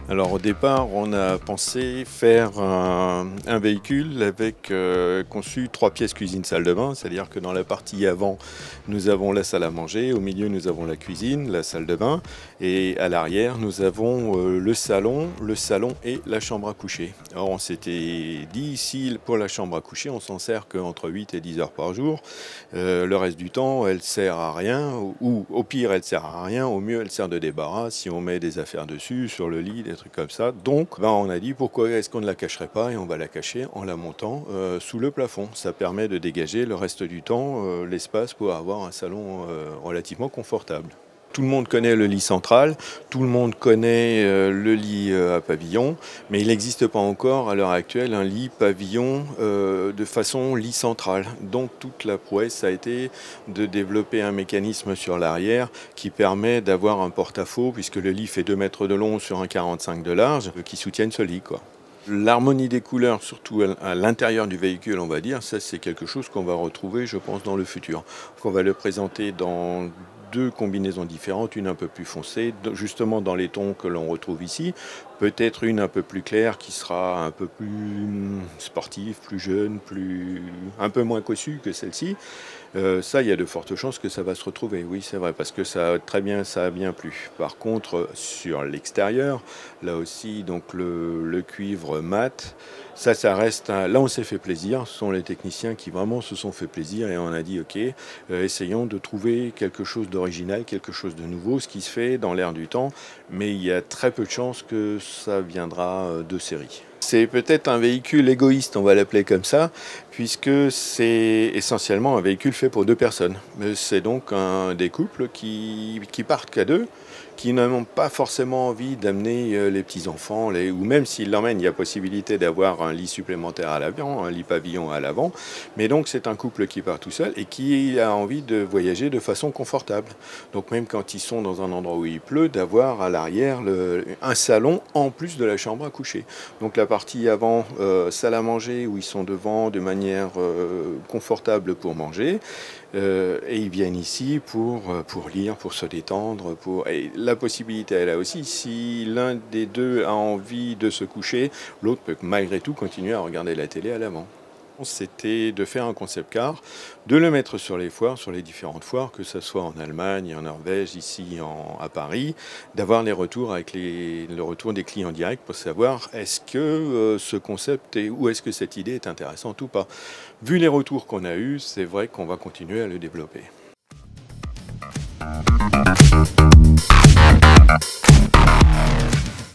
Alors au départ, on a pensé faire un véhicule avec conçu 3 pièces cuisine-salle de bain, c'est-à-dire que dans la partie avant, nous avons la salle à manger, au milieu nous avons la cuisine, la salle de bain, et à l'arrière nous avons le salon et la chambre à coucher. Alors on s'était dit ici pour la chambre à coucher, on s'en sert qu'entre 8 et 10 heures par jour. Le reste du temps, elle sert à rien, ou au pire elle sert à rien, au mieux elle sert de débarras si on met des affaires dessus, sur le lit, des trucs comme ça. Donc on a dit pourquoi est-ce qu'on ne la cacherait pas, et on va la cacher en la montant sous le plafond. Ça permet de dégager le reste du temps l'espace pour avoir un salon relativement confortable. Tout le monde connaît le lit central, tout le monde connaît le lit à pavillon, mais il n'existe pas encore à l'heure actuelle un lit pavillon de façon lit central. Donc toute la prouesse a été de développer un mécanisme sur l'arrière qui permet d'avoir un porte-à-faux, puisque le lit fait 2 mètres de long sur un 45 de large, qui soutienne ce lit, quoi. L'harmonie des couleurs, surtout à l'intérieur du véhicule, on va dire, ça c'est quelque chose qu'on va retrouver, je pense, dans le futur. On va le présenter dans 2 combinaisons différentes, une un peu plus foncée, justement dans les tons que l'on retrouve ici, peut-être une un peu plus claire qui sera un peu plus sportive, plus jeune, un peu moins cossue que celle-ci. Ça, il y a de fortes chances que ça va se retrouver, oui c'est vrai, parce que ça a bien plu. Par contre, sur l'extérieur, là aussi, donc le cuivre mat, ça reste, là on s'est fait plaisir, ce sont les techniciens qui vraiment se sont fait plaisir, et on a dit ok, essayons de trouver quelque chose d'original, quelque chose de nouveau, ce qui se fait dans l'air du temps, mais il y a très peu de chances que ça viendra de série. C'est peut-être un véhicule égoïste, on va l'appeler comme ça, puisque c'est essentiellement un véhicule fait pour 2 personnes. C'est donc des couples qui partent qu'à 2, qui n'ont pas forcément envie d'amener les petits-enfants, ou même s'ils l'emmènent, il y a possibilité d'avoir un lit supplémentaire à l'avant, un lit pavillon à l'avant. Mais donc c'est un couple qui part tout seul et qui a envie de voyager de façon confortable. Donc même quand ils sont dans un endroit où il pleut, d'avoir à l'arrière un salon en plus de la chambre à coucher. Donc la partie avant, salle à manger, où ils sont devant de manière confortable pour manger. Et ils viennent ici pour lire, pour se détendre, et la possibilité est là aussi, si l'un des deux a envie de se coucher, l'autre peut malgré tout continuer à regarder la télé à l'avant. C'était de faire un concept car, de le mettre sur les foires, sur les différentes foires, que ce soit en Allemagne, en Norvège, ici à Paris, d'avoir les retours avec le retour des clients directs pour savoir est-ce que ce concept ou est-ce que cette idée est intéressante ou pas. Vu les retours qu'on a eus, c'est vrai qu'on va continuer à le développer.